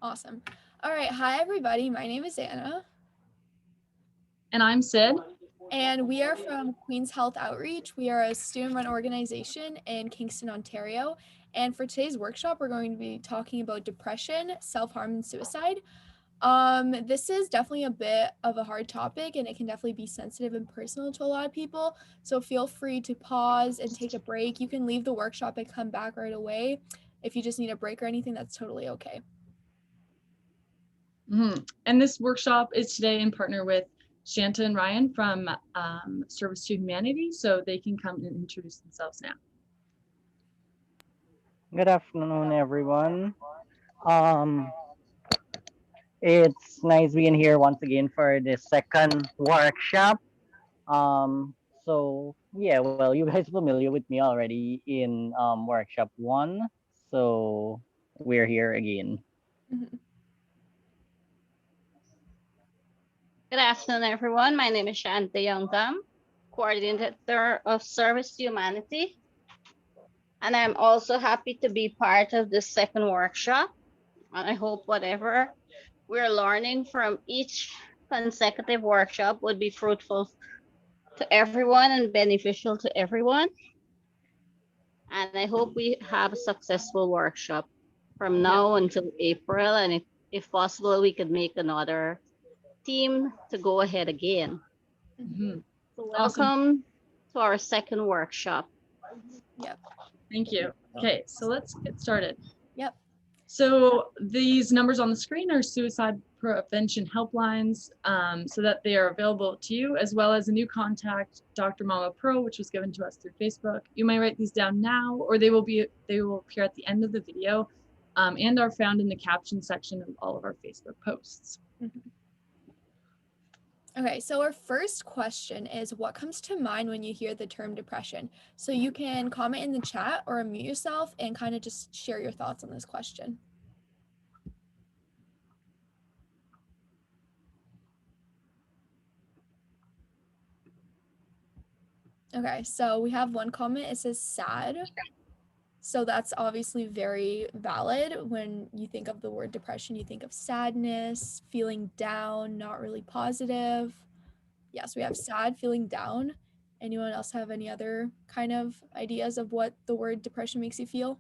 Awesome. All right. Hi, everybody. My name is Anna. And I'm Sid. And we are from Queen's Health Outreach. We are a student-run organization in Kingston, Ontario. And for today's workshop, we're going to be talking about depression, self-harm, and suicide. This is definitely a bit of a hard topic, and it can definitely be sensitive and personal to a lot of people. So feel free to pause and take a break. You can leave the workshop and come back right away. If you just need a break or anything, that's totally okay. And this workshop is today in partner with Shanta and Ryan from Service to Humanity, so they can come and introduce themselves now. Good afternoon, everyone. Um, it's nice being here once again for the second workshop. So yeah, well, you guys familiar with me already in workshop one, so we're here again. Mhm. Good afternoon, everyone. My name is Shanta Youngam, Coordinator of Service to Humanity. And I'm also happy to be part of this second workshop. And I hope whatever we're learning from each consecutive workshop would be fruitful to everyone and beneficial to everyone. And I hope we have a successful workshop from now until April. And if possible, we could make another team to go ahead again. Mm-hmm. So Awesome. welcome to our second workshop. Yep. Thank you. Okay, so let's get started. Yep. So these numbers on the screen are suicide prevention helplines, so that they are available to you, as well as a new contact, Dr. Mama Pro, which was given to us through Facebook. You may write these down now, or they will appear at the end of the video, and are found in the caption section of all of our Facebook posts. Okay, so our first question is, what comes to mind when you hear the term depression? So you can comment in the chat or unmute yourself and kind of just share your thoughts on this question. Okay, so we have one comment. It says sad. So that's obviously very valid. When you think of the word depression, you think of sadness, feeling down, not really positive. Yes, we have sad, feeling down. Anyone else have any other kind of ideas of what the word depression makes you feel?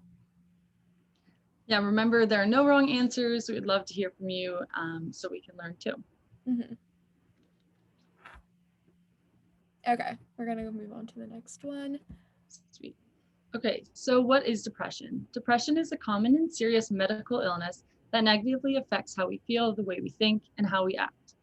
Yeah, remember, there are no wrong answers. We would love to hear from you, so we can learn too. Mm-hmm. Okay, we're gonna move on to the next one. Sweet. Okay, so what is depression? Depression is a common and serious medical illness that negatively affects how we feel, the way we think, and how we act.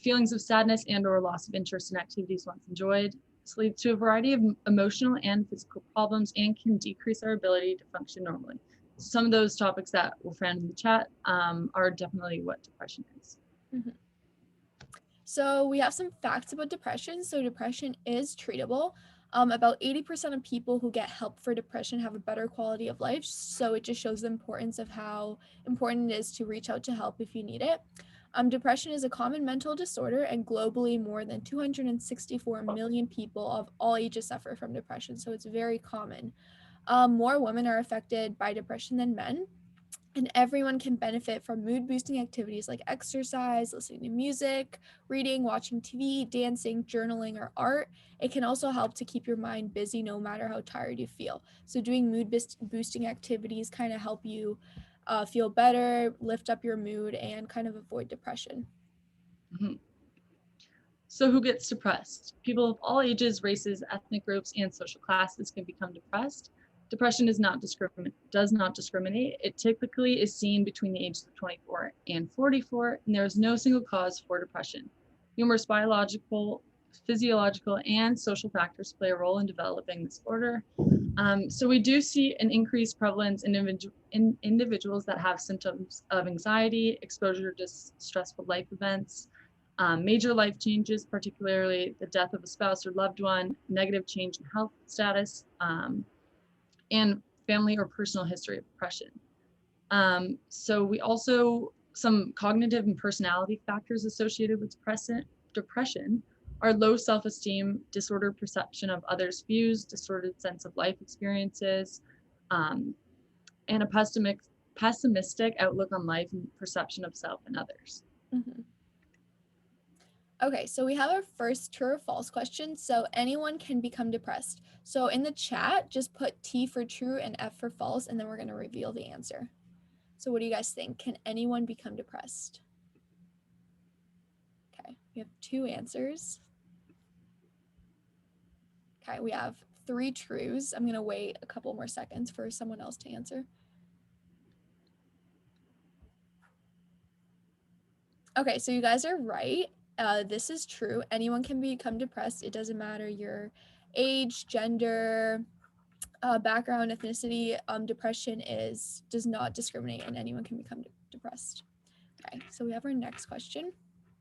Feelings of sadness and or loss of interest in activities once enjoyed. This leads to a variety of emotional and physical problems and can decrease our ability to function normally. Some of those topics that were found in the chat are definitely what depression is. Mm-hmm. So we have some facts about depression. So depression is treatable. About 80% of people who get help for depression have a better quality of life. So it just shows the importance of how important it is to reach out to help if you need it. Depression is a common mental disorder, and globally, more than 264 million people of all ages suffer from depression. So it's very common. More women are affected by depression than men. And everyone can benefit from mood boosting activities like exercise, listening to music, reading, watching TV, dancing, journaling, or art. It can also help to keep your mind busy no matter how tired you feel. So, doing mood boosting activities kind of help you feel better, lift up your mood, and kind of avoid depression. Mm-hmm. So who gets depressed? People of all ages, races, ethnic groups, and social classes can become depressed. Depression does not discriminate. It typically is seen between the ages of 24 and 44, and there is no single cause for depression. Numerous biological, physiological, and social factors play a role in developing this disorder. So we do see an increased prevalence in individuals that have symptoms of anxiety, exposure to stressful life events, major life changes, particularly the death of a spouse or loved one, negative change in health status, and family or personal history of depression. So we also, some cognitive and personality factors associated with depression are low self-esteem, disordered perception of others' views, distorted sense of life experiences, and a pessimistic outlook on life and perception of self and others. Mhm. Okay, so we have our first true or false question. So anyone can become depressed. So in the chat, just put T for true and F for false, and then we're going to reveal the answer. So what do you guys think? Can anyone become depressed? Okay, we have 2 answers. Okay, we have 3 trues. I'm going to wait a couple more seconds for someone else to answer. Okay, so you guys are right. This is true. Anyone can become depressed. It doesn't matter your age, gender, background, ethnicity. Depression does not discriminate, and anyone can become depressed. Okay, so we have our next question.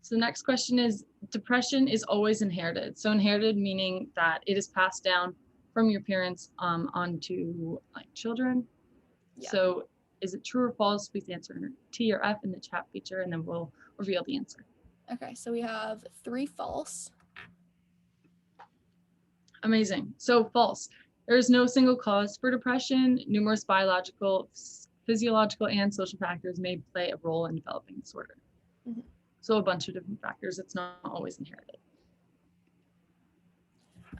So the next question is, depression is always inherited. So inherited meaning that it is passed down from your parents onto like children. Yeah. So is it true or false? Please answer T or F in the chat feature, and then we'll reveal the answer. Okay, so we have 3 false. Amazing. So false. There is no single cause for depression. Numerous biological, physiological, and social factors may play a role in developing disorder. Mhm. So a bunch of different factors. It's not always inherited.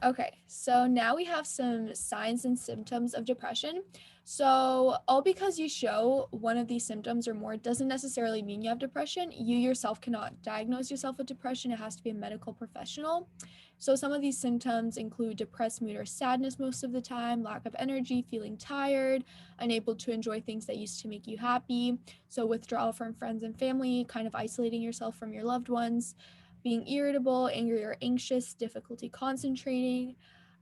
Okay, so now we have some signs and symptoms of depression. So, all because you show one of these symptoms or more doesn't necessarily mean you have depression. You yourself cannot diagnose yourself with depression. It has to be a medical professional. So, some of these symptoms include depressed mood or sadness most of the time, lack of energy, feeling tired, unable to enjoy things that used to make you happy. So, withdrawal from friends and family, kind of isolating yourself from your loved ones, being irritable, angry or anxious, difficulty concentrating,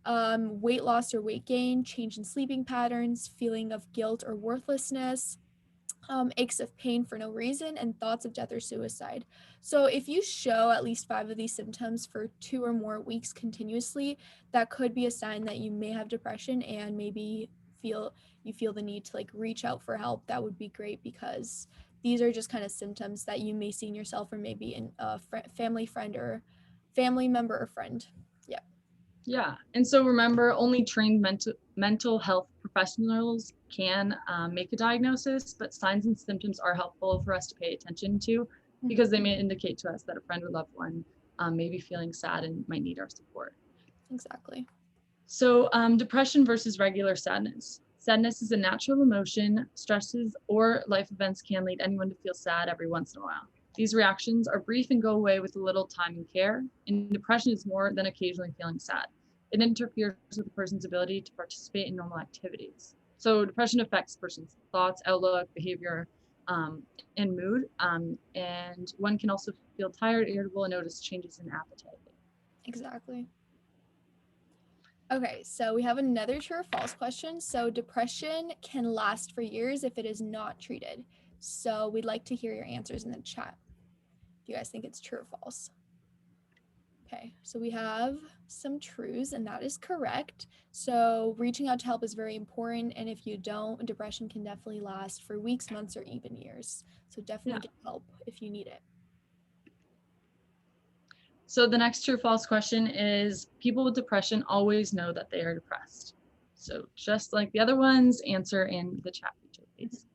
weight loss or weight gain, change in sleeping patterns, feeling of guilt or worthlessness, aches of pain for no reason, and thoughts of death or suicide. So if you show at least 5 of these symptoms for 2 or more weeks continuously, that could be a sign that you may have depression and maybe feel the need to like reach out for help. That would be great because these are just kind of symptoms that you may see in yourself or maybe in a family friend or family member or friend. Yeah, and so remember, only trained mental health professionals can make a diagnosis, but signs and symptoms are helpful for us to pay attention to because they may indicate to us that a friend or loved one may be feeling sad and might need our support. Exactly. So depression versus regular sadness. Sadness is a natural emotion. Stresses or life events can lead anyone to feel sad every once in a while. These reactions are brief and go away with a little time and care, and depression is more than occasionally feeling sad. It interferes with a person's ability to participate in normal activities. So depression affects a person's thoughts, outlook, behavior, and mood, and one can also feel tired, irritable, and notice changes in appetite. Exactly. Okay, so we have another true or false question. So depression can last for years if it is not treated. So we'd like to hear your answers in the chat. Do you guys think it's true or false? Okay, so we have some truths, and that is correct. So reaching out to help is very important, and if you don't, depression can definitely last for weeks, months, or even years. So definitely get help if you need it. So the next true or false question is, people with depression always know that they are depressed. So just like the other ones, answer in the chat feature, please.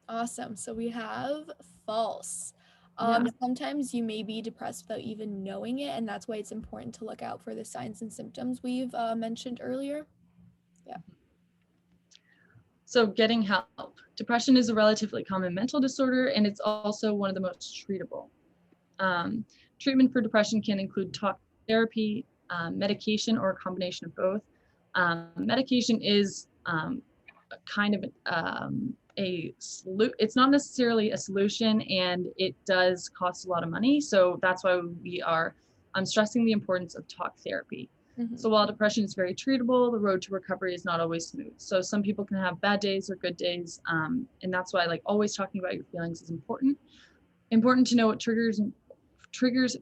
Awesome. So we have false. Yeah. Sometimes you may be depressed without even knowing it, and that's why it's important to look out for the signs and symptoms we've mentioned earlier. Yeah. So getting help. Depression is a relatively common mental disorder, and it's also one of the most treatable. Treatment for depression can include talk therapy, medication, or a combination of both. Medication is kind of it's not necessarily a solution, and it does cost a lot of money. So that's why we are stressing the importance of talk therapy. Mhm. So while depression is very treatable, the road to recovery is not always smooth. So some people can have bad days or good days, and that's why like always talking about your feelings is important. Important to know what triggers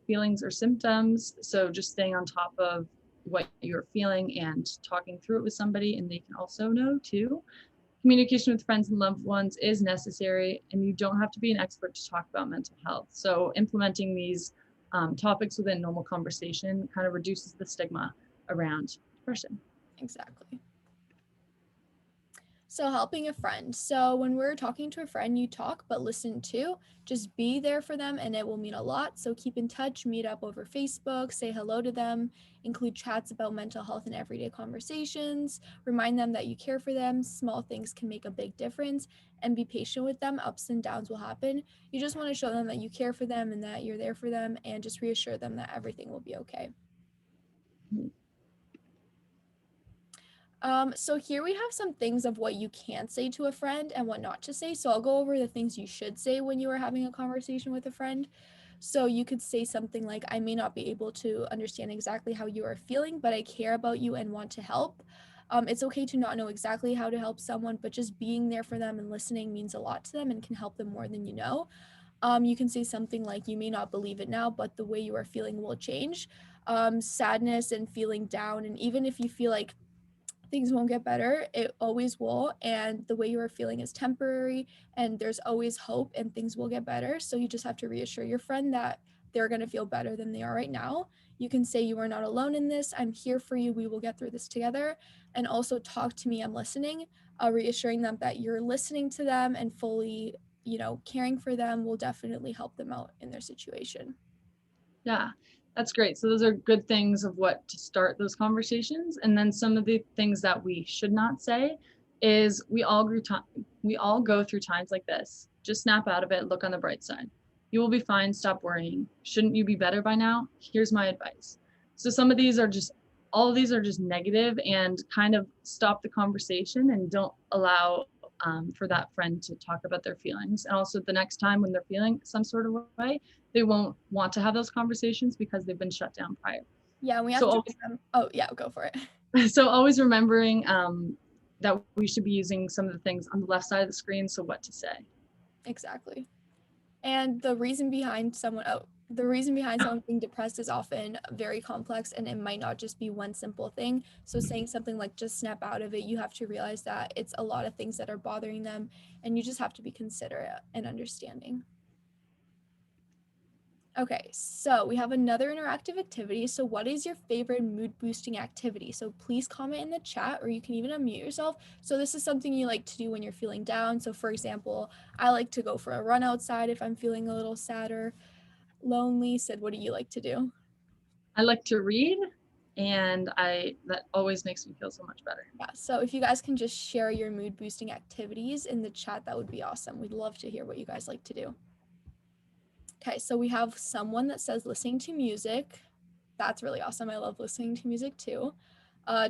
feelings or symptoms. So just staying on top of what you're feeling and talking through it with somebody, and they can also know too. Communication with friends and loved ones is necessary, and you don't have to be an expert to talk about mental health. So implementing these topics within normal conversation kind of reduces the stigma around depression. Exactly. So, helping a friend. So, when we're talking to a friend, you talk, but listen too. Just be there for them, and it will mean a lot. So, keep in touch, meet up over Facebook, say hello to them, include chats about mental health in everyday conversations, remind them that you care for them. Small things can make a big difference, and be patient with them. Ups and downs will happen. You just want to show them that you care for them and that you're there for them, and just reassure them that everything will be okay. So here we have some things of what you can say to a friend and what not to say. So I'll go over the things you should say when you are having a conversation with a friend. So you could say something like, I may not be able to understand exactly how you are feeling, but I care about you and want to help. It's okay to not know exactly how to help someone, but just being there for them and listening means a lot to them and can help them more than you know. You can say something like, you may not believe it now, but the way you are feeling will change. Sadness and feeling down, and even if you feel like things won't get better, it always will, and the way you are feeling is temporary, and there's always hope and things will get better. So you just have to reassure your friend that they're going to feel better than they are right now. You can say, you are not alone in this, I'm here for you, we will get through this together. And also, talk to me, I'm listening. Reassuring them that you're listening to them and fully, caring for them will definitely help them out in their situation. Yeah, that's great. So those are good things of what to start those conversations. And then some of the things that we should not say is we all go through times like this. Just snap out of it, look on the bright side. You will be fine, stop worrying. Shouldn't you be better by now? Here's my advice. So some of these are just all of these are just negative, and kind of stop the conversation and don't allow for that friend to talk about their feelings. And also the next time when they're feeling some sort of way, they won't want to have those conversations because they've been shut down prior. Yeah, we have So to. always, Oh, yeah, go for it. so always remembering that we should be using some of the things on the left side of the screen. So what to say. Exactly. And the reason behind someone being depressed is often very complex, and it might not just be one simple thing. So saying something like, just snap out of it, you have to realize that it's a lot of things that are bothering them, and you just have to be considerate and understanding. Okay, so we have another interactive activity. So what is your favorite mood boosting activity? So please comment in the chat, or you can even unmute yourself. So this is something you like to do when you're feeling down. So for example, I like to go for a run outside if I'm feeling a little sad or lonely. Sid, what do you like to do? I like to read, and that always makes me feel so much better. Yeah, so if you guys can just share your mood boosting activities in the chat, that would be awesome. We'd love to hear what you guys like to do. Okay, so we have someone that says listening to music. That's really awesome. I love listening to music too.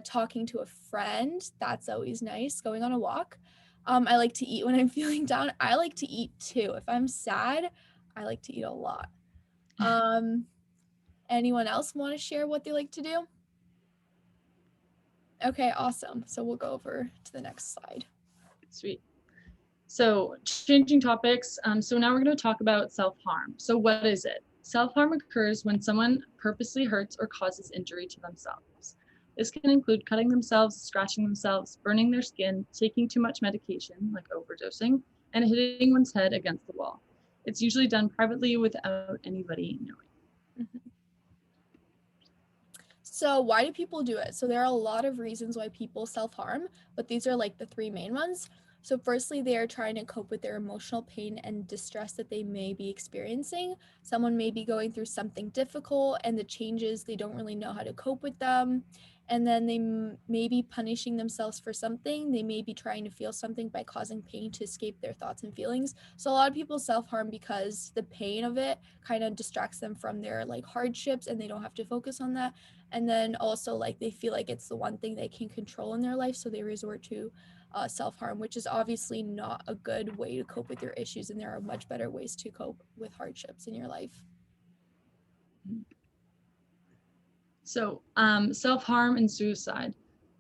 Talking to a friend. That's always nice. Going on a walk. I like to eat when I'm feeling down. I like to eat too. If I'm sad, I like to eat a lot. Anyone else want to share what they like to do? Okay, awesome. So we'll go over to the next slide. Sweet. So changing topics. So now we're going to talk about self-harm. So what is it? Self-harm occurs when someone purposely hurts or causes injury to themselves. This can include cutting themselves, scratching themselves, burning their skin, taking too much medication, like overdosing, and hitting one's head against the wall. It's usually done privately without anybody knowing. Mm-hmm. So why do people do it? So there are a lot of reasons why people self-harm, but these are like the three main ones. So firstly, they are trying to cope with their emotional pain and distress that they may be experiencing. Someone may be going through something difficult, and the changes, they don't really know how to cope with them. And then they may be punishing themselves for something. They may be trying to feel something by causing pain to escape their thoughts and feelings. So a lot of people self-harm because the pain of it kind of distracts them from their like hardships, and they don't have to focus on that. And then also like they feel like it's the one thing they can control in their life, so they resort to self-harm, which is obviously not a good way to cope with your issues, and there are much better ways to cope with hardships in your life. So self-harm and suicide.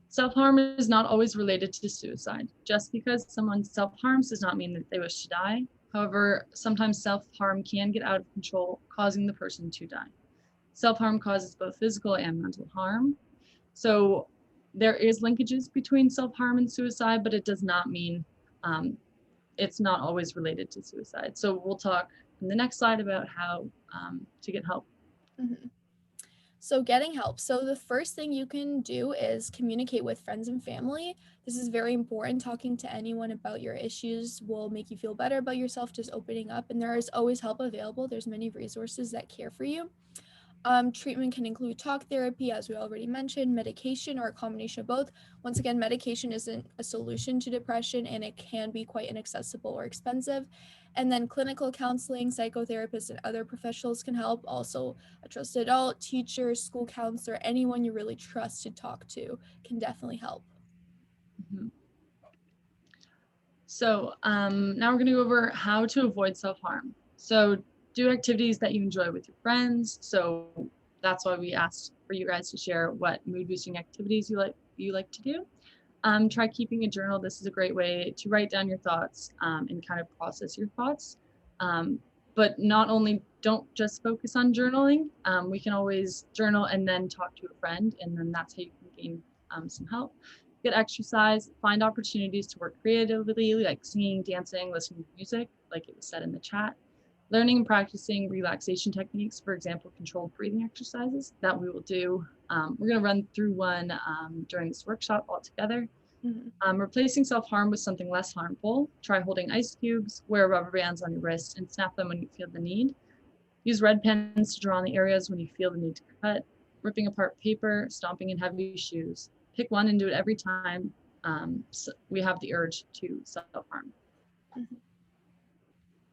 Self-harm is not always related to suicide. Just because someone self-harms does not mean that they wish to die. However, sometimes self-harm can get out of control, causing the person to die. Self-harm causes both physical and mental harm. So there is linkages between self-harm and suicide, but it does not mean it's not always related to suicide. So we'll talk in the next slide about how to get help. Mm-hmm. So getting help. So the first thing you can do is communicate with friends and family. This is very important. Talking to anyone about your issues will make you feel better about yourself, just opening up. And there is always help available. There's many resources that care for you. Treatment can include talk therapy, as we already mentioned, medication, or a combination of both. Once again, medication isn't a solution to depression and it can be quite inaccessible or expensive. And then clinical counseling, psychotherapists, and other professionals can help. Also, a trusted adult, teacher, school counselor, anyone you really trust to talk to can definitely help. Mhm. So now we're going to go over how to avoid self-harm. So do activities that you enjoy with your friends. So that's why we asked for you guys to share what mood boosting activities you like to do. Try keeping a journal. This is a great way to write down your thoughts and kind of process your thoughts. But not only don't just focus on journaling. We can always journal and then talk to a friend, and then that's how you can gain some help. Get exercise, find opportunities to work creatively, like singing, dancing, listening to music, like it was said in the chat. Learning and practicing relaxation techniques, for example, controlled breathing exercises that we will do. We're going to run through one during this workshop all together. Replacing self-harm with something less harmful. Try holding ice cubes, wear rubber bands on your wrist, and snap them when you feel the need. Use red pens to draw on the areas when you feel the need to cut. Ripping apart paper, stomping in heavy shoes. Pick one and do it every time so we have the urge to self-harm.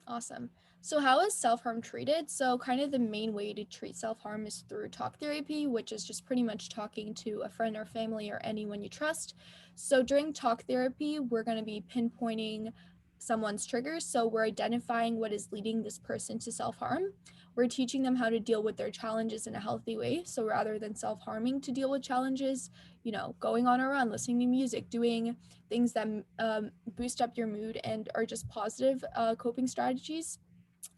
Awesome. So how is self-harm treated? So kind of the main way to treat self-harm is through talk therapy, which is just pretty much talking to a friend or family or anyone you trust. So during talk therapy, we're going to be pinpointing someone's triggers. So we're identifying what is leading this person to self-harm. We're teaching them how to deal with their challenges in a healthy way. So rather than self-harming to deal with challenges, going on a run, listening to music, doing things that boost up your mood and are just positive coping strategies.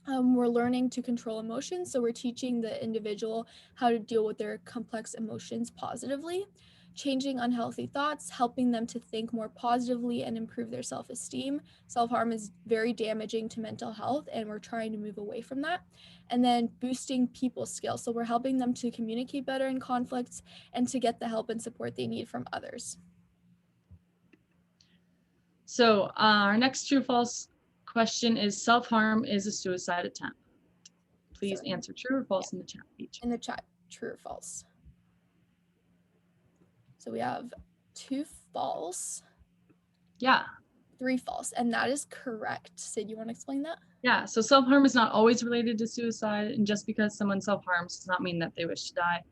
We're learning to control emotions, so we're teaching the individual how to deal with their complex emotions positively, changing unhealthy thoughts, helping them to think more positively and improve their self-esteem. Self-harm is very damaging to mental health, and we're trying to move away from that. And then boosting people skills, so we're helping them to communicate better in conflicts and to get the help and support they need from others. So our next true false question is self-harm is a suicide attempt. Please answer true or false in the chat each. In the chat, true or false. So we have 2 false. Yeah. 3 false, and that is correct. Sid, you want to explain that? Yeah, so self-harm is not always related to suicide, and just because someone self-harms does not mean that they wish to die.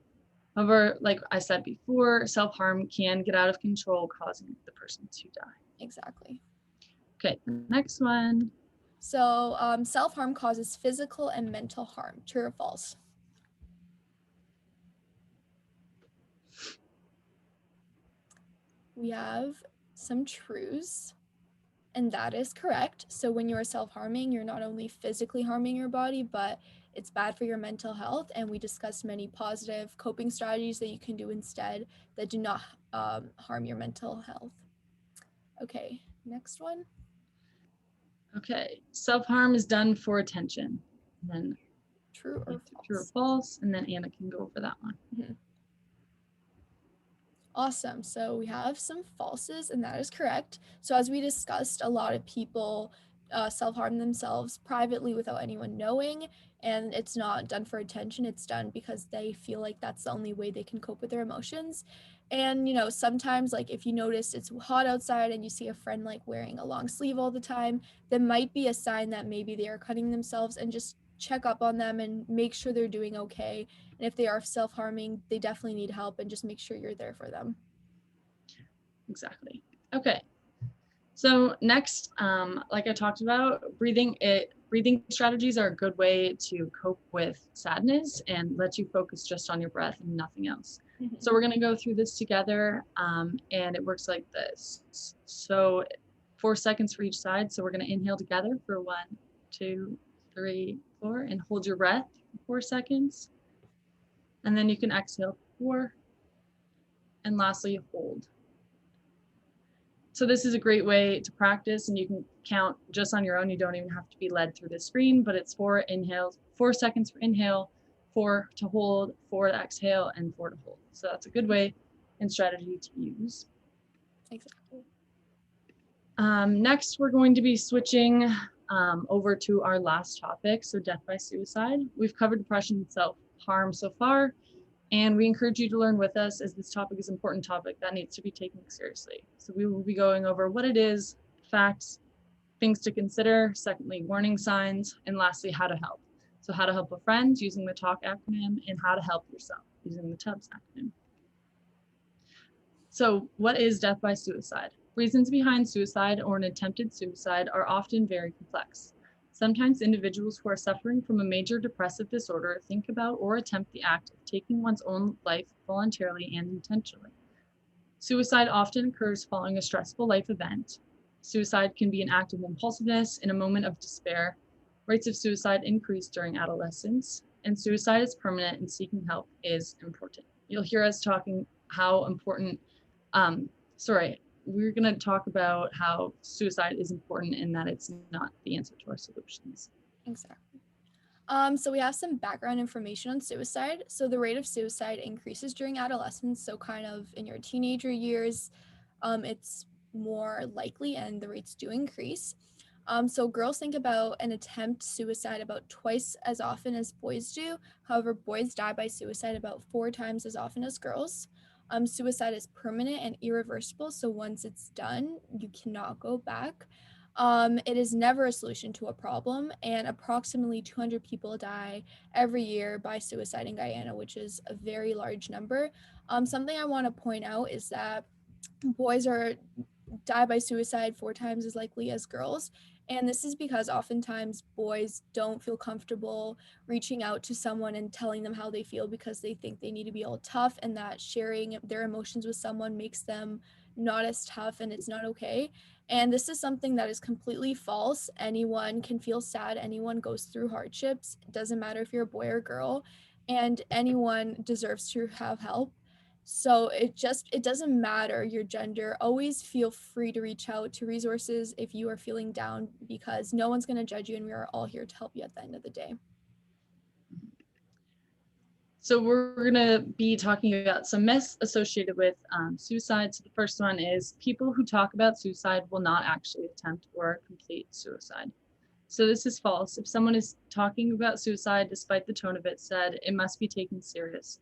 However, like I said before, self-harm can get out of control, causing the person to die. Exactly. Okay, the next one. So self-harm causes physical and mental harm. True or false? We have some truths, and that is correct. So when you are self-harming, you're not only physically harming your body, but it's bad for your mental health. And we discussed many positive coping strategies that you can do instead that do not harm your mental health. Okay, next one. Okay, self-harm is done for attention. And then True or false? True or false, and then Anna can go over that one. Mm-hmm. Awesome. So we have some falses, and that is correct. So as we discussed, a lot of people self-harm themselves privately without anyone knowing, and it's not done for attention. It's done because they feel like that's the only way they can cope with their emotions. And sometimes, like, if you notice it's hot outside and you see a friend like wearing a long sleeve all the time, that might be a sign that maybe they are cutting themselves, and just check up on them and make sure they're doing okay. And if they are self-harming, they definitely need help, and just make sure you're there for them. Exactly. Okay. So next, like I talked about, breathing strategies are a good way to cope with sadness and let you focus just on your breath and nothing else. Mm-hmm. So we're going to go through this together, and it works like this. So 4 seconds for each side. So we're going to inhale together for 1, 2, 3, 4, and hold your breath for 4 seconds. And then you can exhale 4, and lastly, hold. So this is a great way to practice, and you can count just on your own. You don't even have to be led through the screen, but it's 4 inhales, 4 seconds for inhale, 4 to hold, 4 to exhale, and 4 to hold. So that's a good way and strategy to use. Exactly. Next, we're going to be switching over to our last topic, so death by suicide. We've covered depression and self-harm so far, and we encourage you to learn with us, as this topic is an important topic that needs to be taken seriously. So we will be going over what it is, facts, things to consider, secondly, warning signs, and lastly, how to help. So how to help a friend using the TALK acronym, and how to help yourself using the TUBS acronym. So what is death by suicide? Reasons behind suicide or an attempted suicide are often very complex. Sometimes individuals who are suffering from a major depressive disorder think about or attempt the act of taking one's own life voluntarily and intentionally. Suicide often occurs following a stressful life event. Suicide can be an act of impulsiveness in a moment of despair. Rates of suicide increase during adolescence, and suicide is permanent, and seeking help is important. You'll hear us talking how important, we're going to talk about how suicide is important and that it's not the answer to our solutions. Exactly. So we have some background information on suicide. So the rate of suicide increases during adolescence. So kind of in your teenager years, it's more likely and the rates do increase. So girls think about an attempt suicide about twice as often as boys do. However, boys die by suicide about 4 times as often as girls. Suicide is permanent and irreversible. So once it's done, you cannot go back. It is never a solution to a problem, and approximately 200 people die every year by suicide in Guyana, which is a very large number. Something I want to point out is that boys die by suicide 4 times as likely as girls. And this is because oftentimes boys don't feel comfortable reaching out to someone and telling them how they feel because they think they need to be all tough, and that sharing their emotions with someone makes them not as tough and it's not okay. And this is something that is completely false. Anyone can feel sad, anyone goes through hardships. It doesn't matter if you're a boy or girl, and anyone deserves to have help. So it doesn't matter your gender. Always feel free to reach out to resources if you are feeling down, because no one's going to judge you and we are all here to help you at the end of the day. So we're going to be talking about some myths associated with suicide. So the first one is people who talk about suicide will not actually attempt or complete suicide. So this is false. If someone is talking about suicide, despite the tone of it said, it must be taken serious.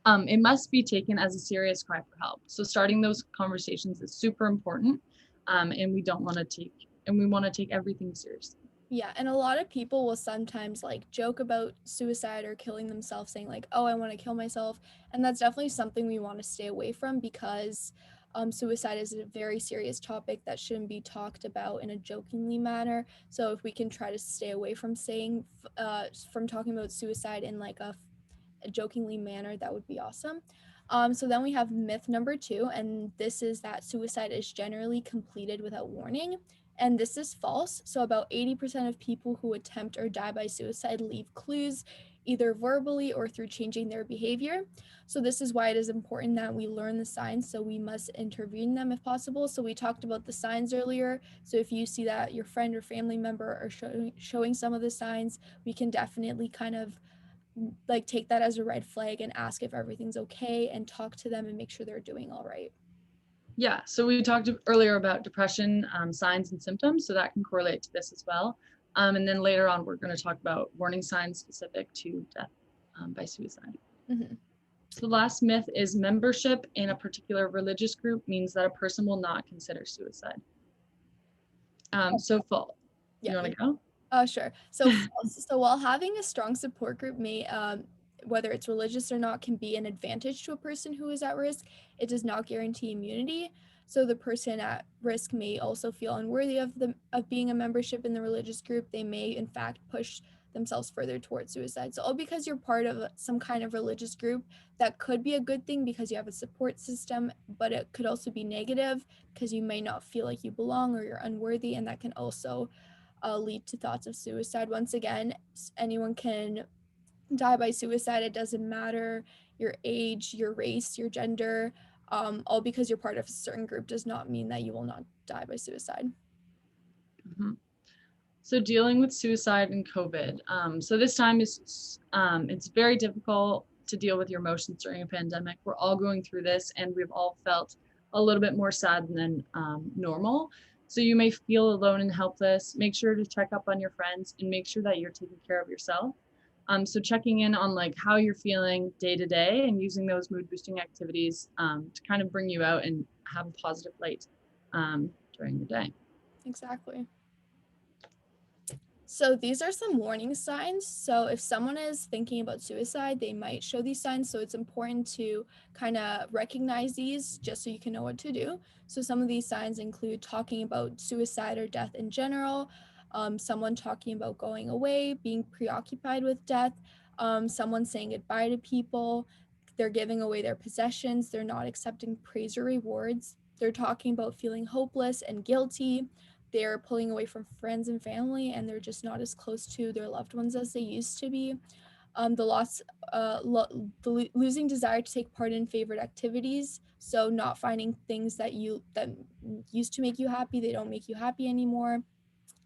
It must be taken as a serious cry for help. So starting those conversations is super important, and we want to take everything seriously. Yeah, and a lot of people will sometimes like joke about suicide or killing themselves, saying like, "Oh, I want to kill myself," and that's definitely something we want to stay away from, because suicide is a very serious topic that shouldn't be talked about in a jokingly manner. So if we can try to stay away from from talking about suicide in like a jokingly manner, that would be awesome. So then we have myth number 2, and this is that suicide is generally completed without warning. And this is false. So about 80% of people who attempt or die by suicide leave clues, either verbally or through changing their behavior. So this is why it is important that we learn the signs, so we must intervene them if possible. So we talked about the signs earlier. So if you see that your friend or family member are showing some of the signs, we can definitely kind of like take that as a red flag and ask if everything's okay and talk to them and make sure they're doing all right. Yeah, so we talked earlier about depression signs and symptoms, so that can correlate to this as well. And then later on, we're going to talk about warning signs specific to death by suicide. Mm-hmm. So the last myth is membership in a particular religious group means that a person will not consider suicide. So full. Yeah. You want to go? Oh, sure. So, so while having a strong support group may, whether it's religious or not, can be an advantage to a person who is at risk, it does not guarantee immunity. So the person at risk may also feel unworthy of being a membership in the religious group. They may, in fact, push themselves further towards suicide. So all because you're part of some kind of religious group, that could be a good thing because you have a support system, but it could also be negative because you may not feel like you belong or you're unworthy, and that can also lead to thoughts of suicide. Once again, anyone can die by suicide. It doesn't matter your age, your race, your gender. All because you're part of a certain group does not mean that you will not die by suicide. Mm-hmm. So dealing with suicide and COVID. So this time is it's very difficult to deal with your emotions during a pandemic. We're all going through this, and we've all felt a little bit more sad than normal. So you may feel alone and helpless. Make sure to check up on your friends and make sure that you're taking care of yourself. So checking in on like how you're feeling day to day and using those mood boosting activities to kind of bring you out and have a positive light during the day. Exactly. So these are some warning signs. So if someone is thinking about suicide, they might show these signs. So it's important to kind of recognize these just so you can know what to do. So some of these signs include talking about suicide or death in general, someone talking about going away, being preoccupied with death, someone saying goodbye to people, they're giving away their possessions, they're not accepting praise or rewards, they're talking about feeling hopeless and guilty, they're pulling away from friends and family, and they're just not as close to their loved ones as they used to be. The loss, losing desire to take part in favorite activities. So not finding things that used to make you happy, they don't make you happy anymore.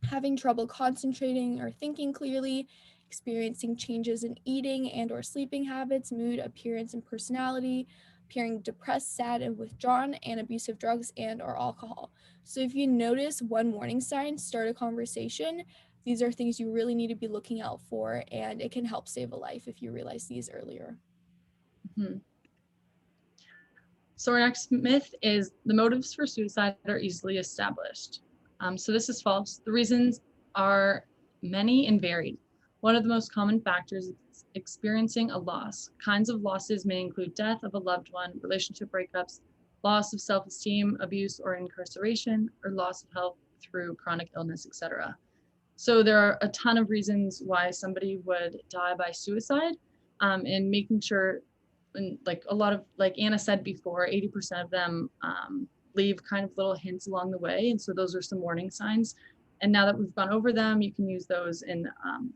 Having trouble concentrating or thinking clearly, experiencing changes in eating and or sleeping habits, mood, appearance, and personality, appearing depressed, sad, and withdrawn, and abuse of drugs and or alcohol. So if you notice one warning sign, start a conversation. These are things you really need to be looking out for, and it can help save a life if you realize these earlier. Mhm. So our next myth is the motives for suicide are easily established. So this is false. The reasons are many and varied. One of the most common factors is experiencing a loss. Kinds of losses may include death of a loved one, relationship breakups, loss of self-esteem, abuse or incarceration, or loss of health through chronic illness, etc. So there are a ton of reasons why somebody would die by suicide, and making sure, and like a lot of, like Anna said before, 80% of them leave kind of little hints along the way. And so those are some warning signs. And now that we've gone over them, you can use those in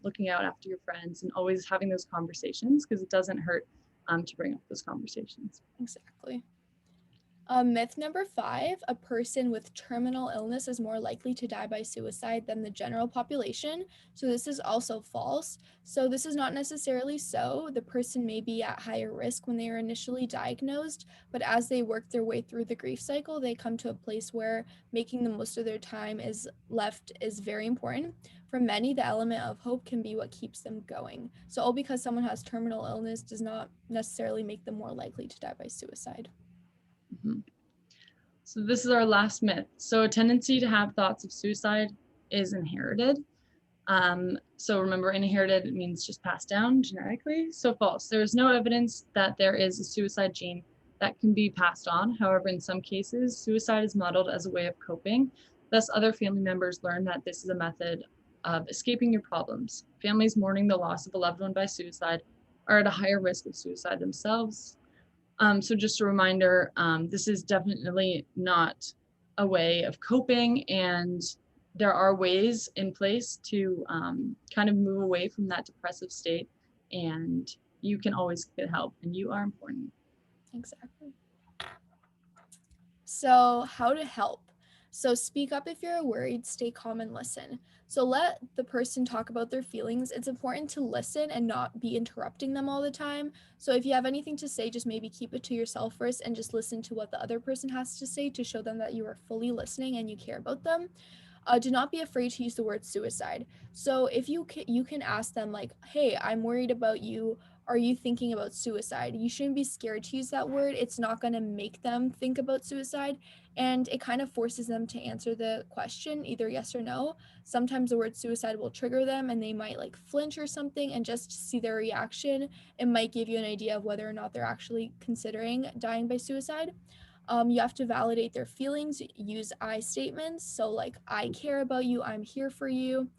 looking out after your friends and always having those conversations, because it doesn't hurt to bring up those conversations. Exactly. Myth number 5, a person with terminal illness is more likely to die by suicide than the general population. So this is also false. So this is not necessarily so. The person may be at higher risk when they are initially diagnosed, but as they work their way through the grief cycle, they come to a place where making the most of their time is very important. For many, the element of hope can be what keeps them going. So all because someone has terminal illness does not necessarily make them more likely to die by suicide. Mhm. So this is our last myth. So a tendency to have thoughts of suicide is inherited. So remember, inherited means just passed down genetically. So false. There is no evidence that there is a suicide gene that can be passed on. However, in some cases, suicide is modeled as a way of coping. Thus, other family members learn that this is a method of escaping your problems. Families mourning the loss of a loved one by suicide are at a higher risk of suicide themselves. So just a reminder, this is definitely not a way of coping, and there are ways in place to kind of move away from that depressive state, and you can always get help, and you are important. Exactly. So, how to help? So, speak up if you're worried, stay calm and listen. So, let the person talk about their feelings. It's important to listen and not be interrupting them all the time. So, if you have anything to say, just maybe keep it to yourself first and just listen to what the other person has to say to show them that you are fully listening and you care about them. Do not be afraid to use the word suicide. So if you can ask them like, "Hey, I'm worried about you. Are you thinking about suicide?" You shouldn't be scared to use that word. It's not going to make them think about suicide, and it kind of forces them to answer the question either yes or no. Sometimes the word suicide will trigger them and they might like flinch or something, and just to see their reaction, it might give you an idea of whether or not they're actually considering dying by suicide. You have to validate their feelings, use I statements. So, like, I care about you, I'm here for you.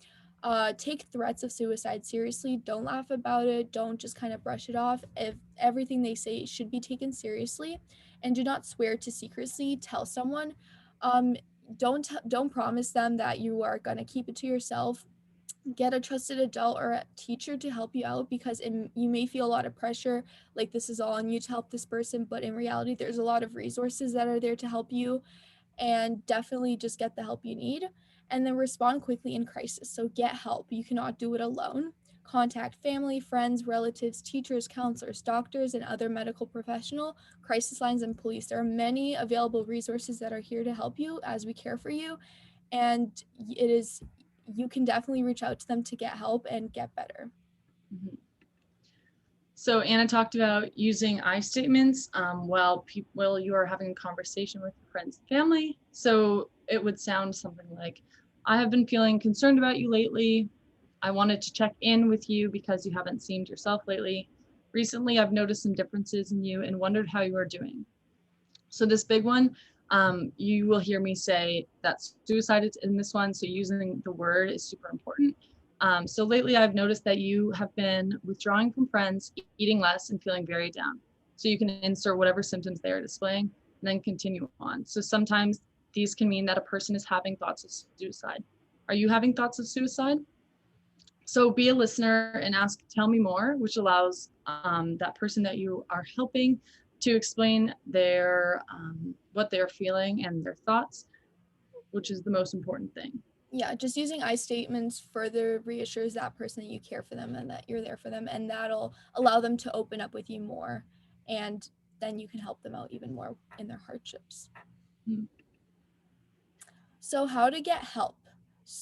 Take threats of suicide seriously. Don't laugh about it. Don't just kind of brush it off. If everything they say should be taken seriously, and do not swear to secrecy tell someone. Um, don't promise them that you are gonna keep it to yourself. Get a trusted adult or a teacher to help you out, because you may feel a lot of pressure, like this is all on you to help this person, but in reality there's a lot of resources that are there to help you, and definitely just get the help you need. And then respond quickly in crisis. So get help. You cannot do it alone. Contact family, friends, relatives, teachers, counselors, doctors, and other medical professional, crisis lines, and police. There are many available resources that are here to help you as we care for you. And you can definitely reach out to them to get help and get better. Mhm. So Anna talked about using I statements while you are having a conversation with your friends and family. So it would sound something like, I have been feeling concerned about you lately. I wanted to check in with you because you haven't seemed yourself lately. Recently, I've noticed some differences in you and wondered how you are doing. So this big one, you will hear me say that suicide is in this one. So using the word is super important. So lately I've noticed that you have been withdrawing from friends, eating less, and feeling very down. So you can insert whatever symptoms they are displaying and then continue on. So sometimes these can mean that a person is having thoughts of suicide. Are you having thoughts of suicide? So be a listener and ask, tell me more, which allows that person that you are helping to explain what they're feeling and their thoughts, which is the most important thing. Yeah, just using I statements further reassures that person that you care for them and that you're there for them, and that'll allow them to open up with you more, and then you can help them out even more in their hardships. Hmm. So how to get help.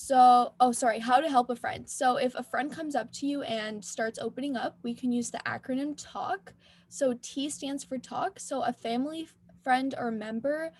How to help a friend. So if a friend comes up to you and starts opening up, we can use the acronym TALK. So T stands for talk. So a family friend or member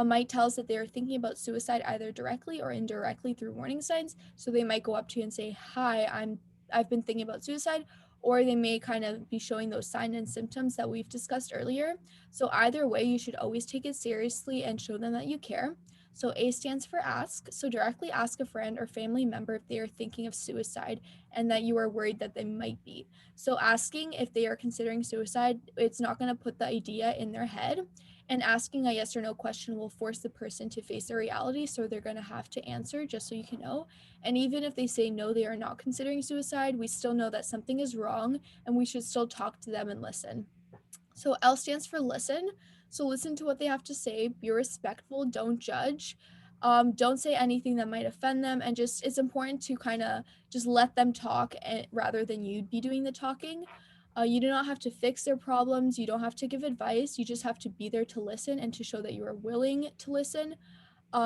might tell us that they're thinking about suicide either directly or indirectly through warning signs. So they might go up to you and say, "Hi, I've been thinking about suicide," or they may kind of be showing those signs and symptoms that we've discussed earlier. So either way, you should always take it seriously and show them that you care. So A stands for ask. So directly ask a friend or family member if they are thinking of suicide and that you are worried that they might be. So asking if they are considering suicide, it's not going to put the idea in their head. And asking a yes or no question will force the person to face the reality. So they're going to have to answer just so you can know. And even if they say no, they are not considering suicide, we still know that something is wrong and we should still talk to them and listen. So L stands for listen. So listen to what they have to say, be respectful, don't judge. Don't say anything that might offend them, and just it's important to kind of just let them talk rather than you be doing the talking. You do not have to fix their problems. You don't have to give advice. You just have to be there to listen and to show that you are willing to listen.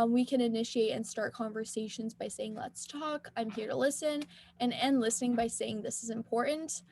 We can initiate and start conversations by saying, "Let's talk. I'm here to listen," and end listening by saying, "This is important."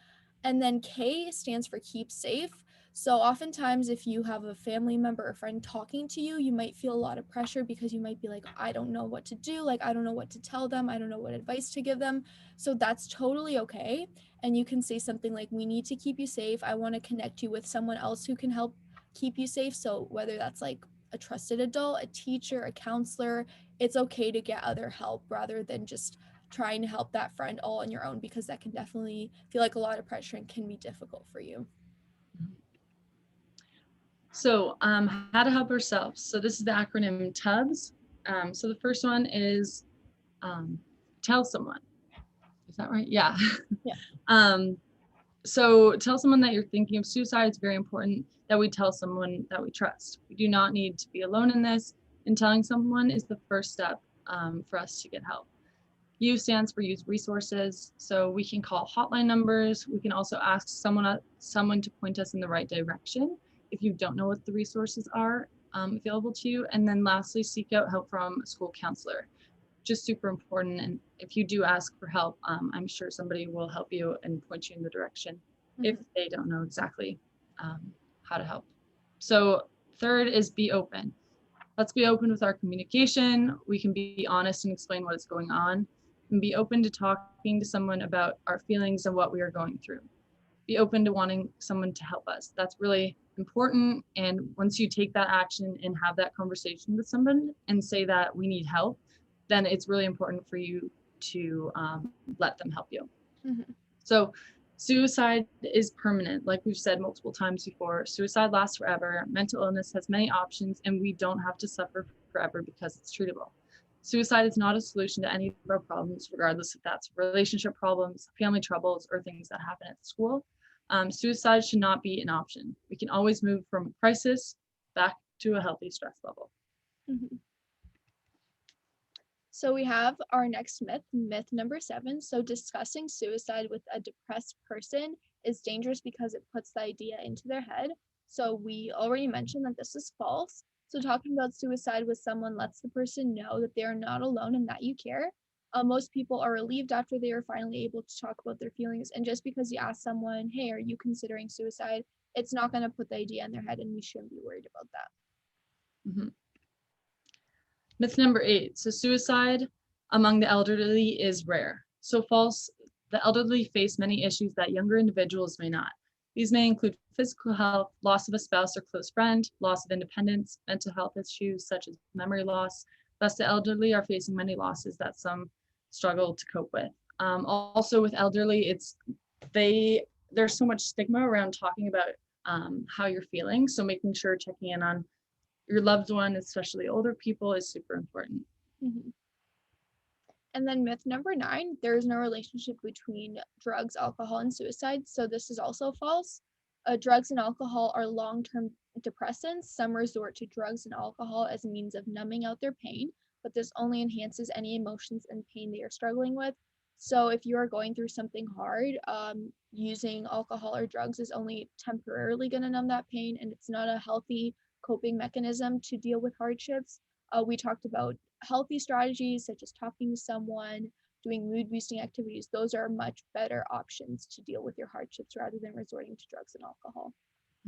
And then K stands for keep safe. So oftentimes if you have a family member or friend talking to you, you might feel a lot of pressure because you might be like, I don't know what to do. Like, I don't know what to tell them. I don't know what advice to give them. So that's totally okay. And you can say something like, we need to keep you safe. I want to connect you with someone else who can help keep you safe. So whether that's like a trusted adult, a teacher, a counselor, it's okay to get other help rather than just trying to help that friend all on your own, because that can definitely feel like a lot of pressure and can be difficult for you. So how to help ourselves. So this is the acronym TUBS. So the first one is tell someone. Is that right? Yeah. Yeah. So tell someone that you're thinking of suicide. It's very important that we tell someone that we trust. We do not need to be alone in this, and telling someone is the first step for us to get help. U stands for use resources. So we can call hotline numbers. We can also ask someone to point us in the right direction if you don't know what the resources are available to you. And then lastly, seek out help from a school counselor. Just super important. And if you do ask for help, I'm sure somebody will help you and point you in the direction if they don't know exactly how to help. So third is be open. Let's be open with our communication. We can be honest and explain what is going on, and be open to talking to someone about our feelings and what we are going through. Be open to wanting someone to help us. That's really important. And once you take that action and have that conversation with someone and say that we need help, then it's really important for you to let them help you. Mm-hmm. So suicide is permanent. Like we've said multiple times before, suicide lasts forever. Mental illness has many options, and we don't have to suffer forever because it's treatable. Suicide is not a solution to any of our problems, regardless if that's relationship problems, family troubles, or things that happen at school. Suicide should not be an option. We can always move from crisis back to a healthy stress level. Mm-hmm. So we have our next myth, myth number 7. So discussing suicide with a depressed person is dangerous because it puts the idea into their head. So we already mentioned that this is false. So talking about suicide with someone lets the person know that they are not alone and that you care. Most people are relieved after they are finally able to talk about their feelings. And just because you ask someone, hey, are you considering suicide? It's not going to put the idea in their head, and we shouldn't be worried about that. Mhm. Myth number 8. So suicide among the elderly is rare. So false. The elderly face many issues that younger individuals may not. These may include physical health, loss of a spouse or close friend, loss of independence, mental health issues such as memory loss. Thus, the elderly are facing many losses that some struggle to cope with. Also, with elderly, there's so much stigma around talking about how you're feeling. So making sure checking in on your loved one, especially older people, is super important. Mhm. And then myth number 9, there is no relationship between drugs, alcohol, and suicide. So this is also false. Drugs and alcohol are long-term depressants. Some resort to drugs and alcohol as a means of numbing out their pain, but this only enhances any emotions and pain they are struggling with. So if you are going through something hard, using alcohol or drugs is only temporarily going to numb that pain, and it's not a healthy coping mechanism to deal with hardships. We talked about healthy strategies such as talking to someone, doing mood boosting activities. Those are much better options to deal with your hardships rather than resorting to drugs and alcohol.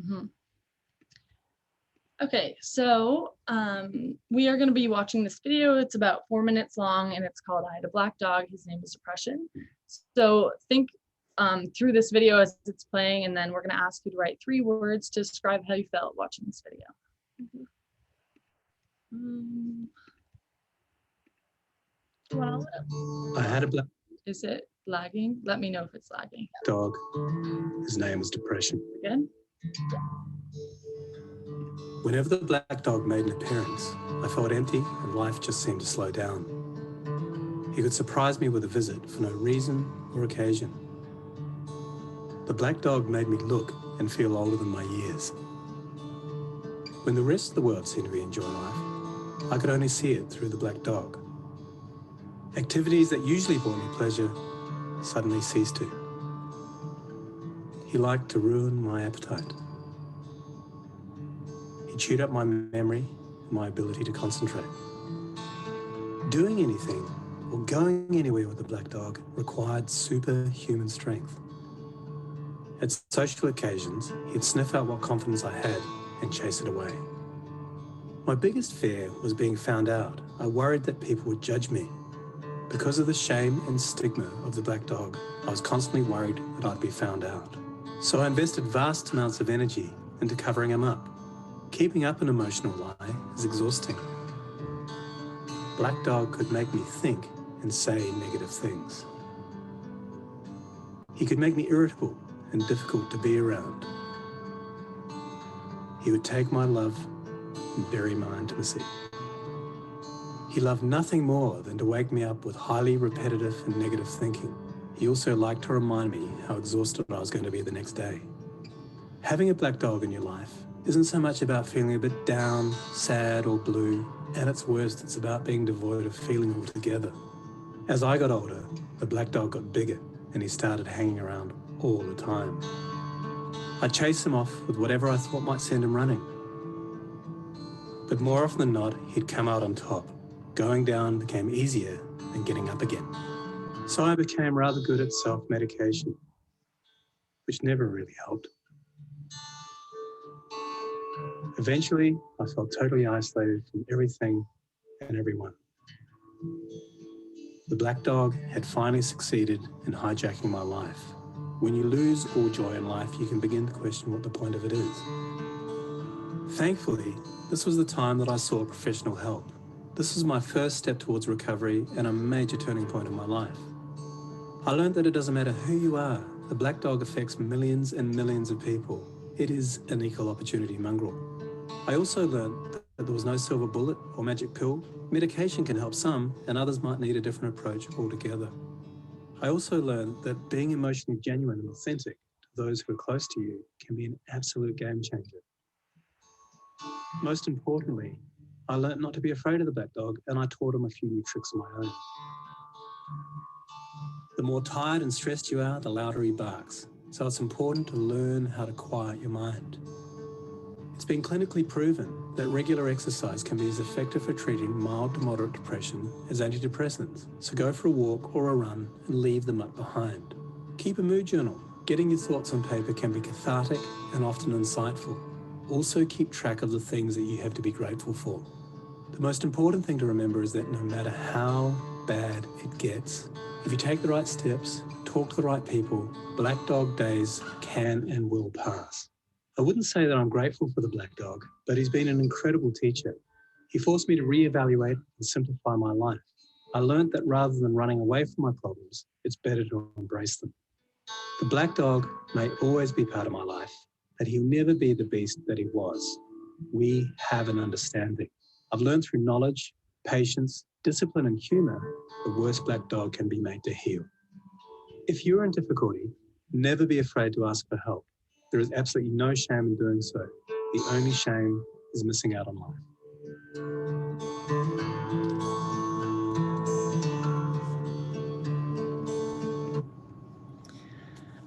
Mm-hmm. Okay, so we are going to be watching this video. It's about 4 minutes long, and it's called I Had a Black Dog. His name is Depression. So think through this video as it's playing, and then we're going to ask you to write 3 words to describe how you felt watching this video. Mm-hmm. Well, I had a black Is it lagging? Let me know if it's lagging. dog. His name was Depression. Again? Whenever the black dog made an appearance, I felt empty and life just seemed to slow down. He could surprise me with a visit for no reason or occasion. The black dog made me look and feel older than my years. When the rest of the world seemed to be enjoying life, I could only see it through the black dog. Activities that usually brought me pleasure suddenly ceased to. He liked to ruin my appetite. He chewed up my memory and my ability to concentrate. Doing anything or going anywhere with the black dog required superhuman strength. At social occasions, he'd sniff out what confidence I had and chase it away. My biggest fear was being found out. I worried that people would judge me. Because of the shame and stigma of the black dog, I was constantly worried that I'd be found out. So I invested vast amounts of energy into covering him up. Keeping up an emotional lie is exhausting. Black dog could make me think and say negative things. He could make me irritable and difficult to be around. He would take my love and bury my intimacy. He loved nothing more than to wake me up with highly repetitive and negative thinking. He also liked to remind me how exhausted I was going to be the next day. Having a black dog in your life isn't so much about feeling a bit down, sad, or blue. At its worst, it's about being devoid of feeling altogether. As I got older, the black dog got bigger and he started hanging around all the time. I'd chase him off with whatever I thought might send him running. But more often than not, he'd come out on top. Going down became easier than getting up again. So I became rather good at self-medication, which never really helped. Eventually, I felt totally isolated from everything and everyone. The black dog had finally succeeded in hijacking my life. When you lose all joy in life, you can begin to question what the point of it is. Thankfully, this was the time that I sought professional help. This was my first step towards recovery and a major turning point in my life. I learned that it doesn't matter who you are, the black dog affects millions and millions of people. It is an equal opportunity mongrel. I also learned that there was no silver bullet or magic pill. Medication can help some, and others might need a different approach altogether. I also learned that being emotionally genuine and authentic to those who are close to you can be an absolute game changer. Most importantly, I learnt not to be afraid of the black dog, and I taught him a few new tricks of my own. The more tired and stressed you are, the louder he barks. So it's important to learn how to quiet your mind. It's been clinically proven that regular exercise can be as effective for treating mild to moderate depression as antidepressants. So go for a walk or a run and leave the muck behind. Keep a mood journal. Getting your thoughts on paper can be cathartic and often insightful. Also keep track of the things that you have to be grateful for. The most important thing to remember is that no matter how bad it gets, if you take the right steps, talk to the right people, black dog days can and will pass. I wouldn't say that I'm grateful for the black dog, but he's been an incredible teacher. He forced me to reevaluate and simplify my life. I learned that rather than running away from my problems, it's better to embrace them. The black dog may always be part of my life, but he'll never be the beast that he was. We have an understanding. I've learned through knowledge, patience, discipline, and humor, the worst black dog can be made to heal. If you're in difficulty, never be afraid to ask for help. There is absolutely no shame in doing so. The only shame is missing out on life.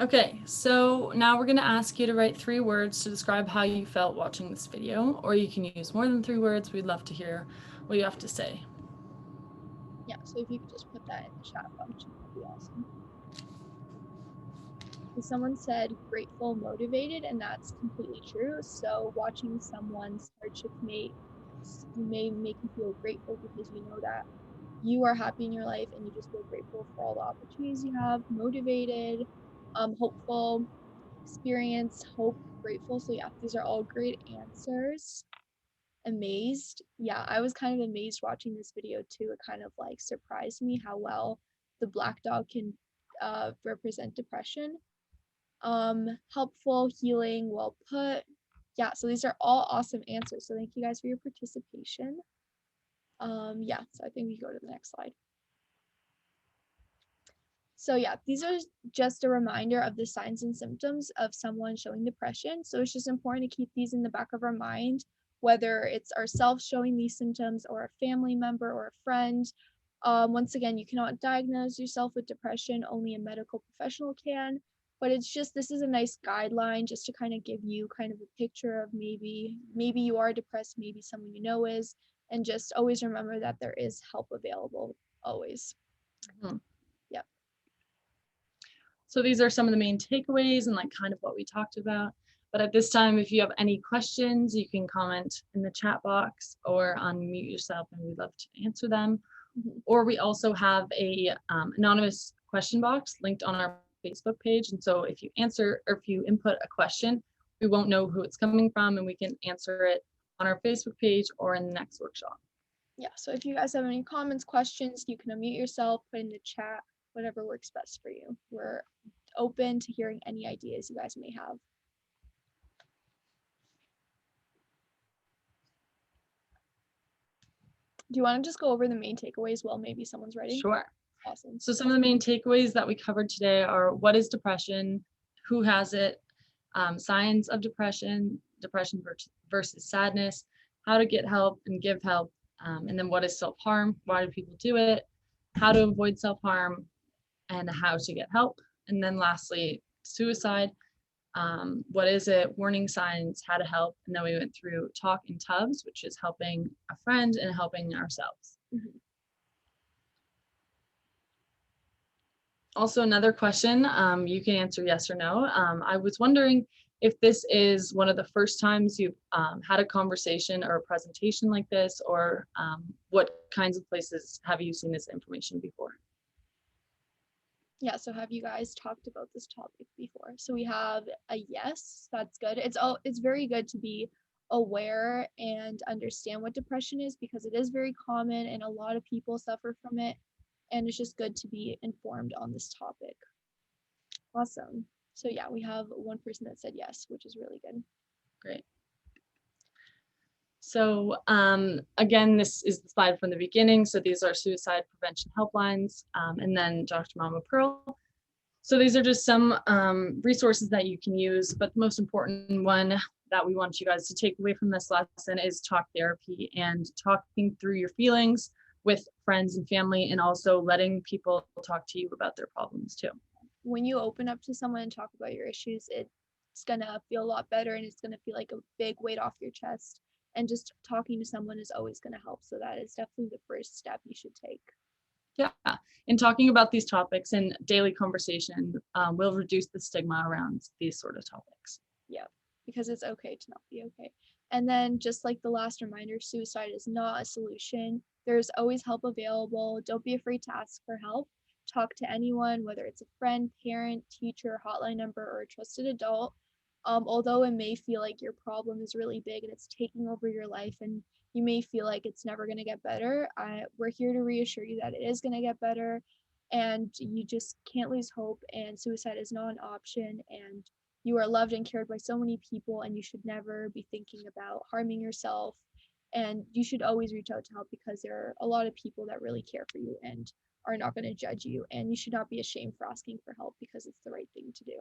Okay, so now we're going to ask you to write 3 words to describe how you felt watching this video, or you can use more than 3 words. We'd love to hear what you have to say. Yeah, so if you could just put that in the chat function, that'd be awesome. Someone said grateful, motivated, and that's completely true. So watching someone's hardship may make you feel grateful because you know that you are happy in your life and you just feel grateful for all the opportunities you have. Motivated, hopeful, experience, hope, grateful. So yeah, these are all great answers. Amazed. Yeah, I was kind of amazed watching this video too. It kind of like surprised me how well the black dog can represent depression. Helpful, healing, well put. Yeah, so these are all awesome answers. So thank you guys for your participation. Yeah, so I think we go to the next slide. So yeah, these are just a reminder of the signs and symptoms of someone showing depression. So it's just important to keep these in the back of our mind, whether it's ourselves showing these symptoms or a family member or a friend. Once again, you cannot diagnose yourself with depression, only a medical professional can. But it's just, this is a nice guideline just to kind of give you kind of a picture of maybe you are depressed, maybe someone you know is, and just always remember that there is help available always. Mm-hmm. Yep. So these are some of the main takeaways and like kind of what we talked about. But at this time, if you have any questions, you can comment in the chat box or unmute yourself and we'd love to answer them. Mm-hmm. Or we also have a anonymous question box linked on our Facebook page. And so if you answer or if you input a question, we won't know who it's coming from and we can answer it on our Facebook page or in the next workshop. Yeah, so if you guys have any comments, questions, you can unmute yourself, put in the chat, whatever works best for you. We're open to hearing any ideas you guys may have. Do you want to just go over the main takeaways while maybe someone's writing? Sure. Awesome. So some of the main takeaways that we covered today are what is depression, who has it, signs of depression, depression versus sadness, how to get help and give help, and then what is self-harm, why do people do it, how to avoid self-harm, and how to get help. And then lastly, suicide, what is it, warning signs, how to help, and then we went through talk in tubs, which is helping a friend and helping ourselves. Mm-hmm. Also, another question, you can answer yes or no. I was wondering if this is one of the first times you've had a conversation or a presentation like this, or what kinds of places have you seen this information before? Yeah, so have you guys talked about this topic before? So we have a yes, that's good. It's very good to be aware and understand what depression is because it is very common and a lot of people suffer from it. And it's just good to be informed on this topic. Awesome. So yeah, we have one person that said yes, which is really good. Great. So again, this is the slide from the beginning. So these are suicide prevention helplines, and then Dr. Mama Pearl. So these are just some resources that you can use, but the most important one that we want you guys to take away from this lesson is talk therapy and talking through your feelings with friends and family, and also letting people talk to you about their problems too. When you open up to someone and talk about your issues, it's gonna feel a lot better, and it's gonna feel like a big weight off your chest. And just talking to someone is always gonna help. So that is definitely the first step you should take. Yeah, and talking about these topics in daily conversation will reduce the stigma around these sort of topics. Yeah, because it's okay to not be okay. And then just like the last reminder, suicide is not a solution. There's always help available. Don't be afraid to ask for help. Talk to anyone, whether it's a friend, parent, teacher, hotline number, or a trusted adult. Although it may feel like your problem is really big and it's taking over your life, and you may feel like it's never going to get better, we're here to reassure you that it is going to get better, and you just can't lose hope, and suicide is not an option, and you are loved and cared by so many people, and you should never be thinking about harming yourself, and you should always reach out to help, because there are a lot of people that really care for you and are not going to judge you, and you should not be ashamed for asking for help, because it's the right thing to do.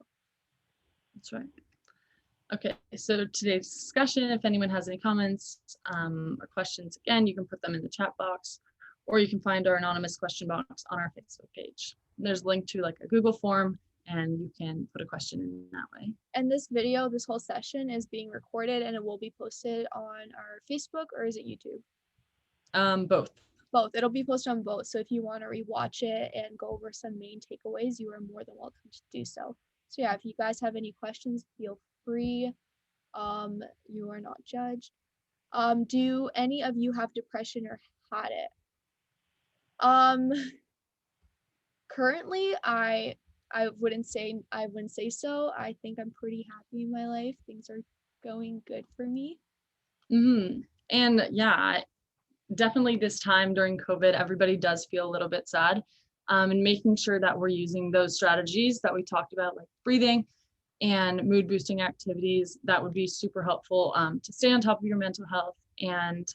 That's right. Okay, so today's discussion, if anyone has any comments or questions, again, you can put them in the chat box, or you can find our anonymous question box on our Facebook page. There's a link to like a Google form, and you can put a question in that way. And this video, this whole session is being recorded, and it will be posted on our Facebook, or is it YouTube? Both. Both. It'll be posted on both. So if you want to rewatch it and go over some main takeaways, you are more than welcome to do so. So yeah, if you guys have any questions, feel free. You are not judged. Do any of you have depression or had it? Currently, I wouldn't say so. I think I'm pretty happy in my life. Things are going good for me. And yeah, definitely this time during COVID, everybody does feel a little bit sad. And making sure that we're using those strategies that we talked about, like breathing and mood boosting activities, that would be super helpful to stay on top of your mental health. And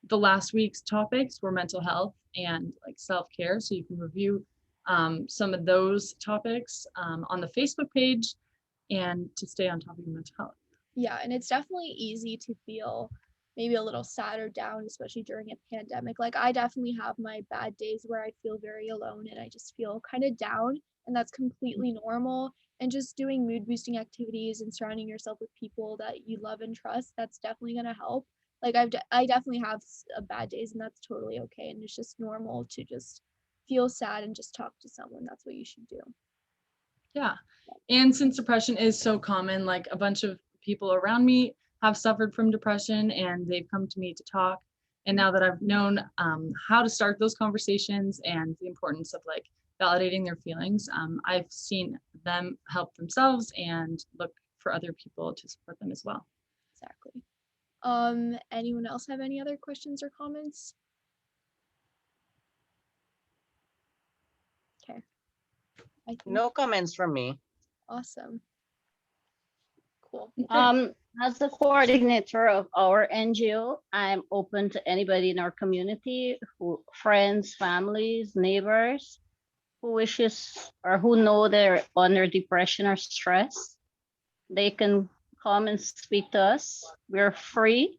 the last week's topics were mental health and like self-care. So you can review some of those topics on the Facebook page, and to stay on top of your mental health. Yeah, and it's definitely easy to feel maybe a little sad or down, especially during a pandemic. Like I definitely have my bad days where I feel very alone and I just feel kind of down, and that's completely normal. And just doing mood boosting activities and surrounding yourself with people that you love and trust, that's definitely going to help. Like I definitely have bad days, and that's totally okay. And it's just normal to just feel sad and just talk to someone. That's what you should do. Yeah. And since depression is so common, like a bunch of people around me have suffered from depression, and they've come to me to talk. And now that I've known how to start those conversations and the importance of like validating their feelings, I've seen them help themselves and look for other people to support them as well. Exactly. Anyone else have any other questions or comments? Okay. I think No comments from me. awesome. Cool. As the coordinator of our NGO, I'm open to anybody in our community, friends, families, neighbors, who wishes or who know they're under depression or stress. They can come and speak to us. We're free,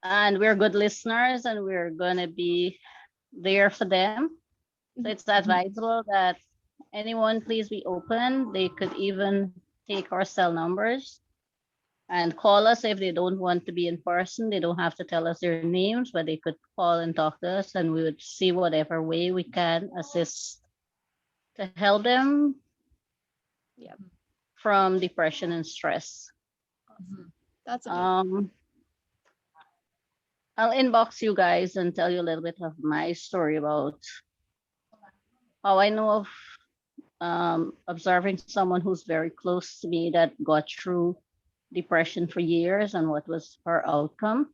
and we're good listeners, and we're gonna be there for them. So it's advisable that anyone please be open. They could even take our cell numbers and call us if they don't want to be in person. They don't have to tell us their names, but they could call and talk to us, and we would see whatever way we can assist to help them from depression and stress. Awesome. That's amazing. I'll inbox you guys and tell you a little bit of my story about how I know of observing someone who's very close to me that got through depression for years and what was her outcome.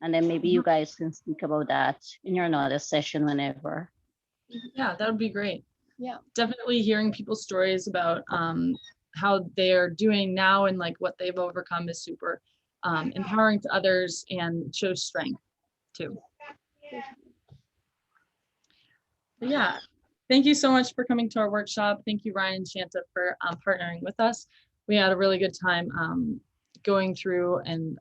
And then maybe you guys can speak about that in your another session whenever. Yeah, that would be great. Yeah. Definitely hearing people's stories about how they're doing now and like what they've overcome is super empowering to others and shows strength too. But yeah, thank you so much for coming to our workshop. Thank you, Ryan and Shanta, for partnering with us. we had a really good time going through and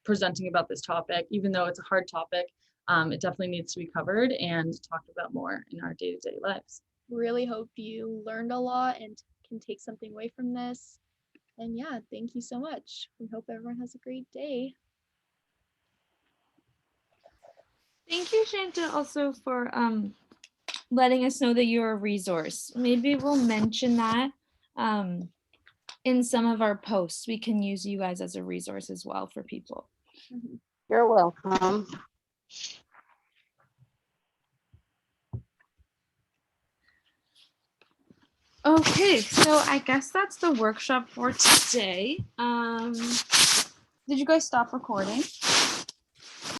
presenting about this topic. Even though it's a hard topic, it definitely needs to be covered and talked about more in our day-to-day lives. Really hope you learned a lot and can take something away from this. And yeah, thank you so much. We hope everyone has a great day. Thank you, Shanta, also for letting us know that you're a resource. Maybe we'll mention that in some of our posts. We can use you guys as a resource as well for people. You're welcome. Okay, so I guess that's the workshop for today. Did you guys stop recording?